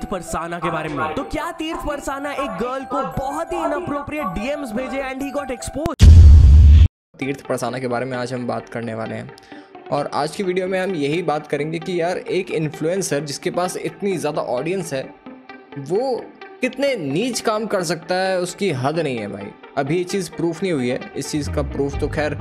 तीर्थ परसाना के बारे में। तो क्या तीर्थ परसाना एक गर्ल को बहुत ही इनअप्रोप्रिएट डीएम्स भेजे एंड ही गॉट एक्सपोज्ड। तीर्थ परसाना के बारे में आज हम बात करने वाले हैं और आज की वीडियो में हम यही बात करेंगे कि यार एक इन्फ्लुएंसर जिसके पास इतनी ज़्यादा ऑडियंस है वो कितने नीच काम कर सकता है, उसकी हद नहीं है भाई। अभी ये चीज़ प्रूफ नहीं हुई है, इस चीज़ का प्रूफ तो खैर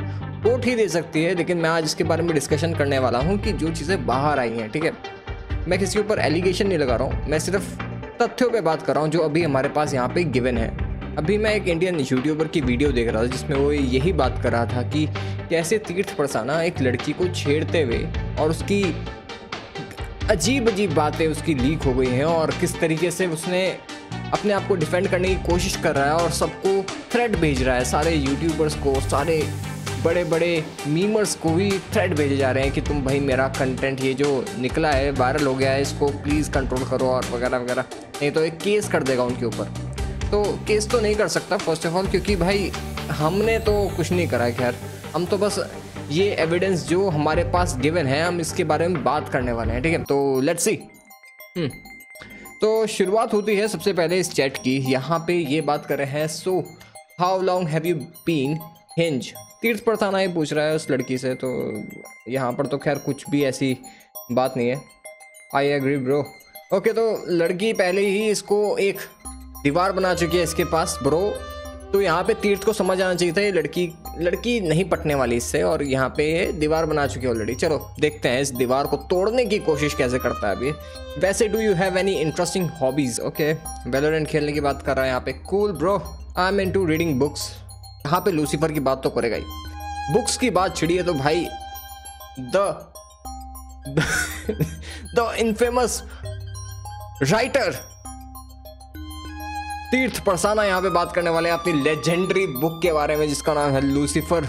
कोर्ट ही दे सकती है, लेकिन मैं आज इसके बारे में डिस्कशन करने वाला हूँ कि जो चीज़ें बाहर आई हैं, ठीक है। मैं किसी के ऊपर एलिगेशन नहीं लगा रहा हूँ, मैं सिर्फ तथ्यों पे बात कर रहा हूँ जो अभी हमारे पास यहाँ पे गिवन है। अभी मैं एक इंडियन यूट्यूबर की वीडियो देख रहा था जिसमें वो यही बात कर रहा था कि कैसे तीर्थ परसाना एक लड़की को छेड़ते हुए और उसकी अजीब अजीब बातें उसकी लीक हो गई हैं और किस तरीके से उसने अपने आप को डिफेंड करने की कोशिश कर रहा है और सबको थ्रेड भेज रहा है, सारे यूट्यूबर्स को, सारे बड़े बड़े मीमर्स को भी थ्रेड भेजे जा रहे हैं कि तुम भाई मेरा कंटेंट ये जो निकला है वायरल हो गया है, इसको प्लीज़ कंट्रोल करो और वगैरह वगैरह, नहीं तो एक केस कर देगा उनके ऊपर। तो केस तो नहीं कर सकता फर्स्ट ऑफ ऑल, क्योंकि भाई हमने तो कुछ नहीं करा है। खैर हम तो बस ये एविडेंस जो हमारे पास गिवन है हम इसके बारे में बात करने वाले हैं, ठीक है। तो लेट्स सी। तो शुरुआत होती है सबसे पहले इस चैट की। यहाँ पे ये बात कर रहे हैं, so how long have you been hinge. Tirth Parsana ही पूछ रहा है उस लड़की से, तो यहाँ पर तो खैर कुछ भी ऐसी बात नहीं है। I agree bro. ओके, तो लड़की पहले ही इसको एक दीवार बना चुकी है इसके पास ब्रो। तो यहाँ पे तीर्थ को समझ आना चाहिए था ये लड़की नहीं पटने वाली इससे, और यहाँ पे दीवार बना चुकी है ऑलरेडी। चलो देखते हैं इस दीवार को तोड़ने की कोशिश कैसे करता है अभी। वैसे do you have any interesting hobbies. Okay, Valorant खेलने की बात कर रहा है यहाँ पे। Cool bro, I am into reading books. यहाँ पे लूसीफर की बात तो करेगा ही। बुक्स की बात छिड़ी है तो भाई द इनफेमस राइटर तीर्थ परसाना यहाँ पे बात करने वाले हैं अपनी लेजेंडरी बुक के बारे में जिसका नाम है लूसीफर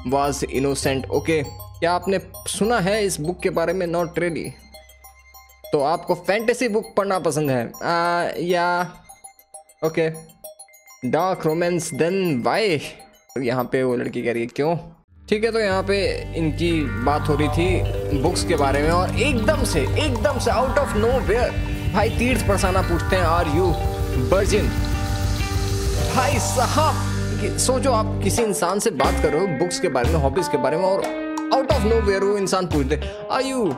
वाज इनोसेंट। ओके, क्या आपने सुना है इस बुक के बारे में? Not really. तो आपको फैंटेसी बुक पढ़ना पसंद है? या okay, dark romance then why. यहाँ पे वो लड़की कह रही है क्यों, ठीक है। तो यहाँ पे इनकी बात हो रही थी बुक्स के बारे में और एकदम से आउट ऑफ नो वेयर भाई तीर्थ परसाना पूछते हैं आर यू वर्जिन। भाई साहब सोचो, आप किसी इंसान से बात कर रहे हो बुक्स के बारे में, हॉबीज के बारे में, और आउट ऑफ नो वेयर वो इंसान पूछ दे आर यू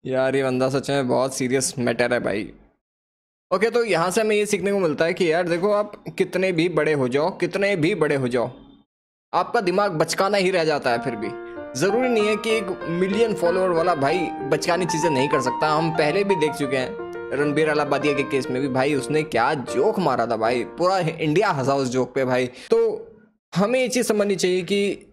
यार ये बंदा सच में बहुत सीरियस मैटर है भाई। ओके, तो यहाँ से हमें ये सीखने को मिलता है कि यार देखो, आप कितने भी बड़े हो जाओ आपका दिमाग बचकाना ही रह जाता है। फिर भी ज़रूरी नहीं है कि एक मिलियन फॉलोअर वाला भाई बचकानी चीज़ें नहीं कर सकता। हम पहले भी देख चुके हैं रणबीर अलाहाबादिया के केस में भी भाई उसने क्या जोक मारा था भाई, पूरा इंडिया हंसा उस जोक पे भाई। तो हमें ये चीज़ समझनी चाहिए कि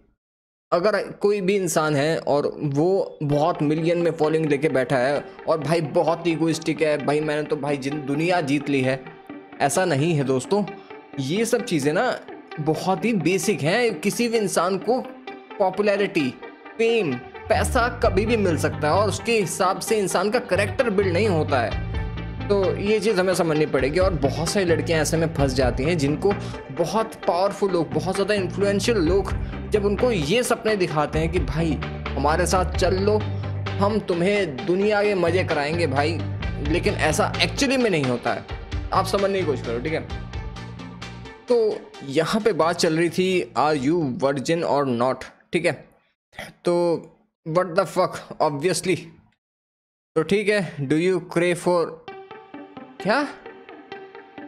अगर कोई भी इंसान है और वो बहुत मिलियन में फॉलोइंग लेके बैठा है और भाई बहुत ईगोइस्टिक है, भाई मैंने तो भाई दुनिया जीत ली है, ऐसा नहीं है दोस्तों। ये सब चीज़ें ना बहुत ही बेसिक हैं। किसी भी इंसान को पॉपुलैरिटी, फेम, पैसा कभी भी मिल सकता है और उसके हिसाब से इंसान का करेक्टर बिल्ड नहीं होता है। तो ये चीज़ हमें समझनी पड़ेगी। और बहुत सारी लड़कियां ऐसे में फंस जाती हैं जिनको बहुत पावरफुल लोग, बहुत ज़्यादा इन्फ्लुएंशियल लोग जब उनको ये सपने दिखाते हैं कि भाई हमारे साथ चल लो, हम तुम्हें दुनिया के मज़े कराएंगे भाई, लेकिन ऐसा एक्चुअली में नहीं होता है। आप समझने की कोशिश करो, ठीक है। तो यहाँ पे बात चल रही थी आर यू वर्जिन और नॉट, ठीक है। तो व्हाट द फक ऑब्वियसली। तो ठीक है, डू यू क्रेव फॉर क्या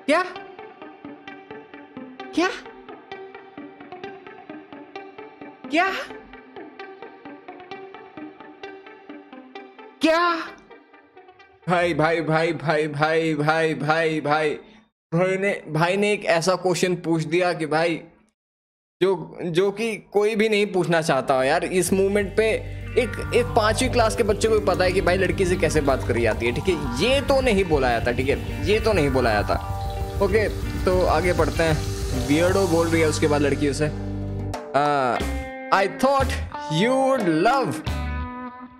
क्या क्या क्या क्या भाई भाई भाई भाई भाई भाई भाई भाई भाई ने एक ऐसा क्वेश्चन पूछ दिया कि भाई जो कि कोई भी नहीं पूछना चाहता हो यार इस मूवमेंट पे। एक 5वीं क्लास के बच्चे को भी पता है कि भाई लड़की से कैसे बात करी जाती है, ठीक है। ये तो नहीं बोला जाता, ठीक है, ये तो नहीं बोला जाता। ओके, तो आगे बढ़ते हैं। वियर्डो बोल रही है उसके बाद लड़की उसे, I thought you would love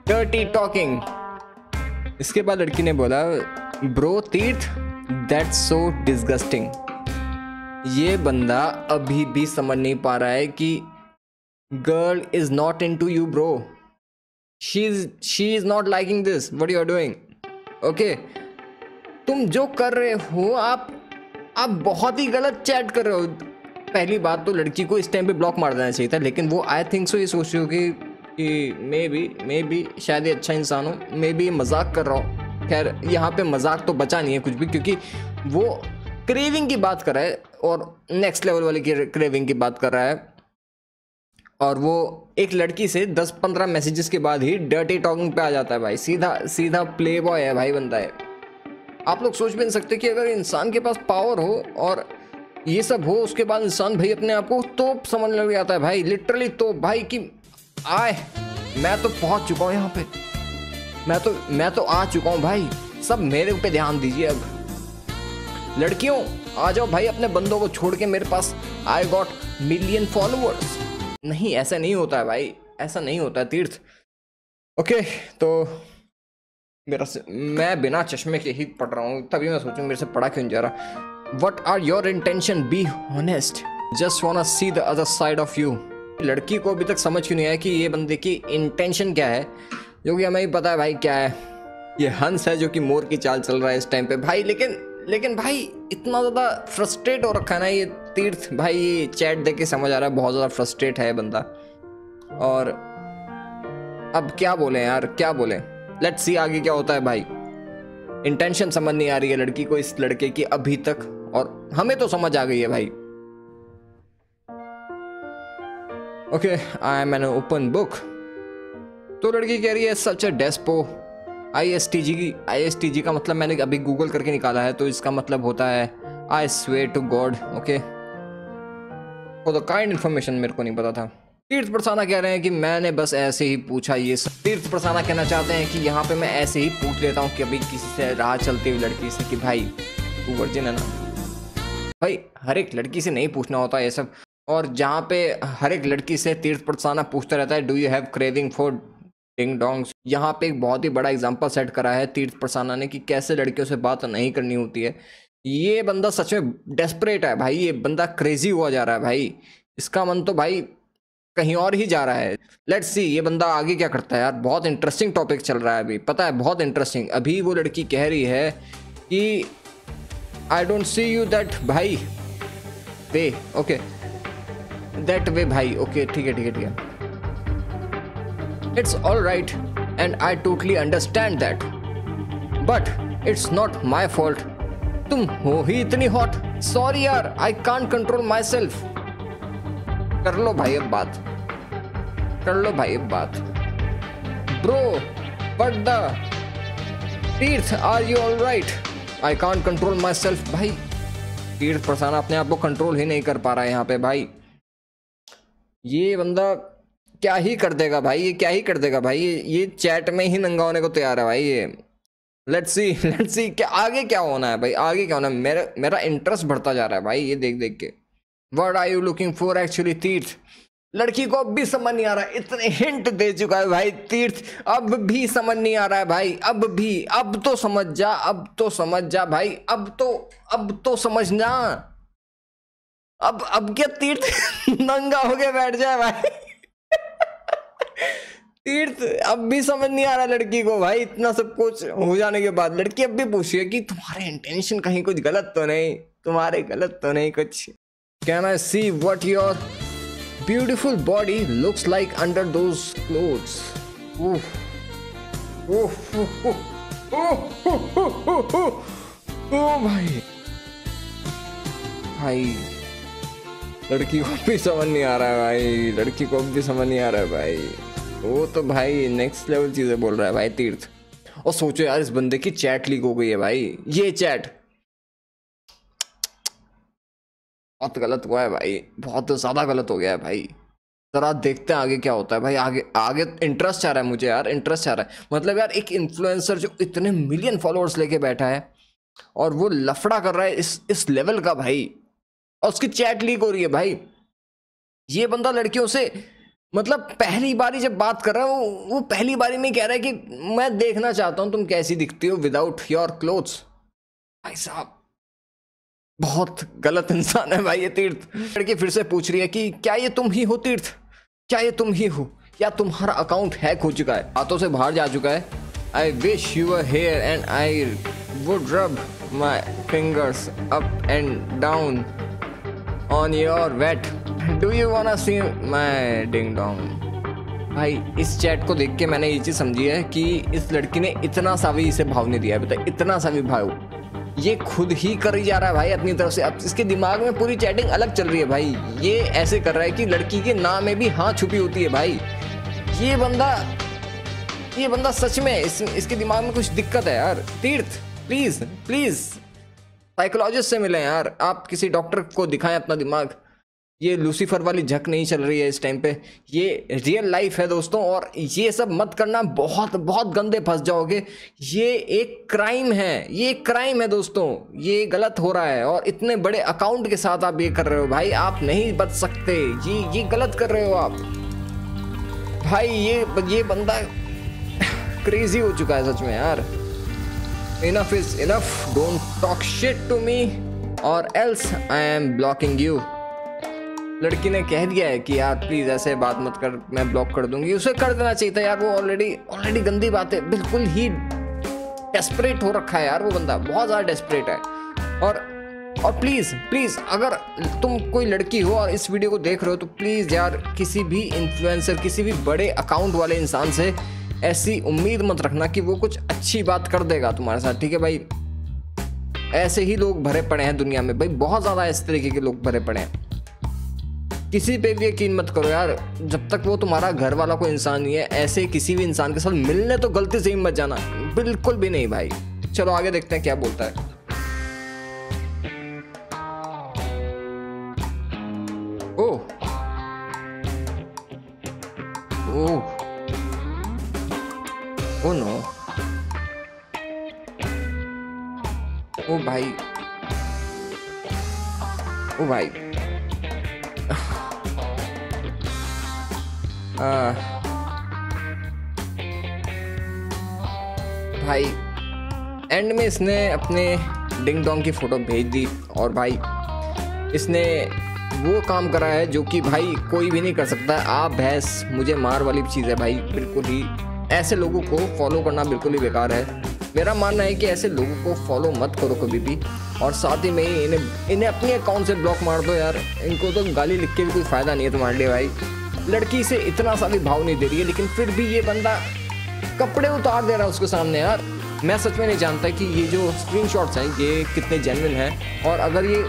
dirty talking. इसके बाद लड़की ने बोला, ब्रो तीर्थ दैट्स सो डिस्गस्टिंग। ये बंदा अभी भी समझ नहीं पा रहा है कि girl is not into you bro, she is not liking this what you are doing. Okay, तुम जो कर रहे हो आप बहुत ही गलत चैट कर रहे हो। पहली बात तो लड़की को इस टाइम पे ब्लॉक मार देना चाहिए था, लेकिन वो आई थिंक सो ये सोच रही होगी कि मे बी शायद ये अच्छा इंसान हो, मे बी मजाक कर रहा हो। खैर यहाँ पे मजाक तो बचा नहीं है कुछ भी, क्योंकि वो क्रेविंग की बात कर रहा है और नेक्स्ट लेवल वाली क्रेविंग की बात कर रहा है। और वो एक लड़की से 10-15 मैसेजेस के बाद ही डर्टी टॉकिंग पे आ जाता है भाई। सीधा प्ले बॉय है भाई बंदा है। आप लोग सोच भी नहीं सकते कि अगर इंसान के पास पावर हो और ये सब हो, उसके बाद इंसान भाई अपने आप को तोप समझ लग जाता है भाई, लिटरली तोप भाई कि आए मैं तो पहुंच चुका हूँ यहाँ पे, मैं तो आ चुका हूँ भाई, सब मेरे पे ध्यान दीजिए। अब लड़कियों आ जाओ भाई, अपने बंदों को छोड़ के मेरे पास, आई गॉट मिलियन फॉलोअर्स। नहीं, ऐसा नहीं होता है भाई, ऐसा नहीं होता है तीर्थ। ओके, तो मैं बिना चश्मे के ही पढ़ रहा हूँ, तभी मैं सोचूं मेरे से पढ़ा क्यों जा रहा। What are your intention, be honest, just wanna see the other side of you. लड़की को अभी तक समझ क्यों नहीं आया कि ये बंदे की इंटेंशन क्या है, जो कि हमें ही पता है भाई क्या है। ये हंस है जो कि मोर की चाल चल रहा है इस टाइम पे भाई। लेकिन भाई इतना ज़्यादा फ्रस्ट्रेट हो रखा है ना ये तीर्थ भाई, ये चैट देख के समझ आ रहा है बहुत ज़्यादा फ्रस्ट्रेट है बंदा। और अब क्या बोले यार, क्या बोले, लेट्स सी आगे क्या होता है भाई। इंटेंशन समझ नहीं आ रही है लड़की को इस लड़के की अभी तक, और हमें तो समझ आ गई है भाई। Okay, I am an open book. तो लड़की कह रही है सच अ डेस्पो। ISTG का मतलब मैंने अभी गूगल करके निकाला है, तो इसका मतलब होता है I swear to God. Okay, for the kind information, मेरे को नहीं पता था। तीर्थ परसाना कह रहे हैं कि मैंने बस ऐसे ही पूछा ये सब। तीर्थ परसाना कहना चाहते हैं कि यहाँ पे मैं ऐसे ही पूछ लेता हूँ कि अभी किसी से राह चलती हुई लड़की से कि भाई तू वर्जिन है ना। भाई हर एक लड़की से नहीं पूछना होता ये सब, और जहाँ पे हर एक लड़की से तीर्थ परसाना पूछता रहता है do you have craving for ding dongs. यहाँ पे एक बहुत ही बड़ा एग्जाम्पल सेट करा है तीर्थ परसाना ने कि कैसे लड़कियों से बात नहीं करनी होती है। ये बंदा सच में डेस्परेट है भाई, ये बंदा क्रेजी हुआ जा रहा है भाई, इसका मन तो भाई कहीं और ही जा रहा है। लेट्स सी ये बंदा आगे क्या करता है यार। बहुत इंटरेस्टिंग टॉपिक चल रहा है अभी, पता है, बहुत इंटरेस्टिंग। अभी वो लड़की कह रही है कि I don't see you that भाई वे, ओके दैट वे भाई, ओके ठीक है। It's all right and I totally understand that, but it's not my fault. तुम हो ही इतनी hot. Sorry यार, I can't control myself. कर लो भाई अब बात। Bro, what the? Teerth, are you all right? I can't control myself. भाई तीर्थ परसाना अपने आप को कंट्रोल ही नहीं कर पा रहा है यहाँ पे भाई। ये बंदा क्या ही कर देगा भाई, ये चैट में ही नंगा होने को तैयार है भाई ये। लेट्स सी क्या आगे क्या होना है भाई, मेरा इंटरेस्ट बढ़ता जा रहा है भाई ये देख के। What are you looking for actually Tirth. लड़की को अब भी समझ नहीं आ रहा है, इतने हिंट दे चुका है भाई तीर्थ, अब भी समझ नहीं आ रहा है भाई, अब तो समझ जा भाई, अब तो समझना। अब क्या तीर्थ नंगा होके बैठ जाए भाई। तीर्थ अब भी समझ नहीं आ रहा लड़की को भाई, इतना सब कुछ हो जाने के बाद लड़की अब भी पूछ रही है कि तुम्हारे इंटेंशन कहीं कुछ गलत तो नहीं, कुछ। Can I see what your beautiful body looks like under those clothes. भाई लड़की को भी समझ नहीं आ रहा है भाई, वो तो भाई नेक्स्ट लेवल चीजें बोल रहा है भाई तीर्थ। और सोचो यार इस बंदे की चैट लीक हो गई है भाई, ये चैट बहुत गलत हुआ है भाई, बहुत ज्यादा गलत हो गया है भाई। जरा देखते हैं आगे क्या होता है भाई। आगे इंटरेस्ट आ रहा है मुझे यार, मतलब यार एक इन्फ्लुएंसर जो इतने मिलियन फॉलोअर्स लेके बैठा है और वो लफड़ा कर रहा है इस लेवल का भाई, और उसकी चैट लीक हो रही है भाई। ये बंदा लड़कियों से मतलब पहली बारी जब बात कर रहा है वो पहली बारी में कह रहा है कि मैं देखना चाहता हूं तुम कैसी दिखती हो विदाउट योर क्लोथ्स। भाई साहब बहुत गलत इंसान है भाई ये तीर्थ। लड़की फिर से पूछ रही है कि क्या ये तुम ही हो तीर्थ, क्या ये तुम ही हो। या तुम्हारा अकाउंट हैक हो चुका है, हाथों से बाहर जा चुका है। I wish you were here and I would rub my fingers up and down on your wet. Do you wanna see my ding dong. भाई इस चैट को देख के मैंने ये चीज़ समझी है कि इस लड़की ने इतना सा भी इसे भाव नहीं दिया है, बता इतना सा भी भाव ये खुद ही कर ही जा रहा है भाई अपनी तरफ से। अब इसके दिमाग में पूरी चैटिंग अलग चल रही है भाई, ये ऐसे कर रहा है कि लड़की के नाम में भी हाँ छुपी होती है भाई। ये बंदा सच में इसके दिमाग में कुछ दिक्कत है यार। तीर्थ प्लीज साइकोलॉजिस्ट से मिलें यार, आप किसी डॉक्टर को दिखाएं अपना दिमाग। ये लूसीफर वाली झक नहीं चल रही है इस टाइम पे, ये रियल लाइफ है दोस्तों। और ये सब मत करना, बहुत बहुत गंदे फंस जाओगे। ये एक क्राइम है दोस्तों, ये गलत हो रहा है। और इतने बड़े अकाउंट के साथ आप ये कर रहे हो भाई, आप नहीं बच सकते। ये गलत कर रहे हो आप भाई। ये बंदा क्रेजी हो चुका है सच में यार। Enough is enough, don't talk shit to me or else I am blocking you. लड़की ने कह दिया है कि यार प्लीज ऐसे बात मत कर, मैं ब्लॉक कर दूंगी। उसे कर देना चाहिए था यार, वो ऑलरेडी गंदी बात है, बिल्कुल ही डेस्परेट हो रखा है यार वो बंदा, बहुत ज़्यादा डेस्परेट है। और प्लीज़ अगर तुम कोई लड़की हो और इस वीडियो को देख रहे हो तो प्लीज़ यार किसी भी इन्फ्लुएंसर, किसी भी बड़े अकाउंट वाले इंसान से ऐसी उम्मीद मत रखना कि वो कुछ अच्छी बात कर देगा तुम्हारे साथ, ठीक है भाई। ऐसे ही लोग भरे पड़े हैं दुनिया में भाई, बहुत ज़्यादा इस तरीके के लोग भरे पड़े हैं। किसी पे भी यकीन मत करो यार, जब तक वो तुम्हारा घर वाला कोई इंसान नहीं है। ऐसे किसी भी इंसान के साथ मिलने तो गलती से ही मत जाना, बिल्कुल भी नहीं भाई। चलो आगे देखते हैं क्या बोलता है। ओह नो, ओ भाई भाई एंड में इसने अपने डिंग डोंग की फोटो भेज दी। और भाई इसने वो काम करा है जो कि भाई कोई भी नहीं कर सकता। आप भैंस मुझे मार वाली चीज़ है भाई, बिल्कुल ही। ऐसे लोगों को फॉलो करना बिल्कुल ही बेकार है। मेरा मानना है कि ऐसे लोगों को फॉलो मत करो कभी भी। और साथ ही में इन्हें अपने अकाउंट से ब्लॉक मार दो यार। इनको तो गाली लिख के भी कोई फ़ायदा नहीं है तुम्हारे लिए भाई। लड़की से इतना सा भी भाव नहीं दे रही है, लेकिन फिर भी ये बंदा कपड़े उतार दे रहा है उसके सामने यार। मैं सच में नहीं जानता कि ये जो स्क्रीनशॉट्स हैं ये कितने जेन्युइन हैं, और अगर ये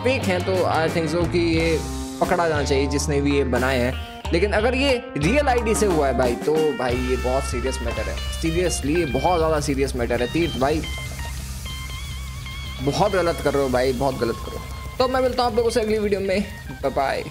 फेक हैं तो आई थिंक सो कि ये पकड़ा जाना चाहिए जिसने भी ये बनाए हैं। लेकिन अगर ये रियल आईडी से हुआ है भाई तो भाई ये बहुत सीरियस मैटर है। सीरियसली ये बहुत ज़्यादा सीरियस मैटर है। तीर्थ भाई बहुत गलत कर रहे हो भाई, बहुत गलत करो। तो मैं मिलता हूँ आप लोगों से अगली वीडियो में। Bye bye.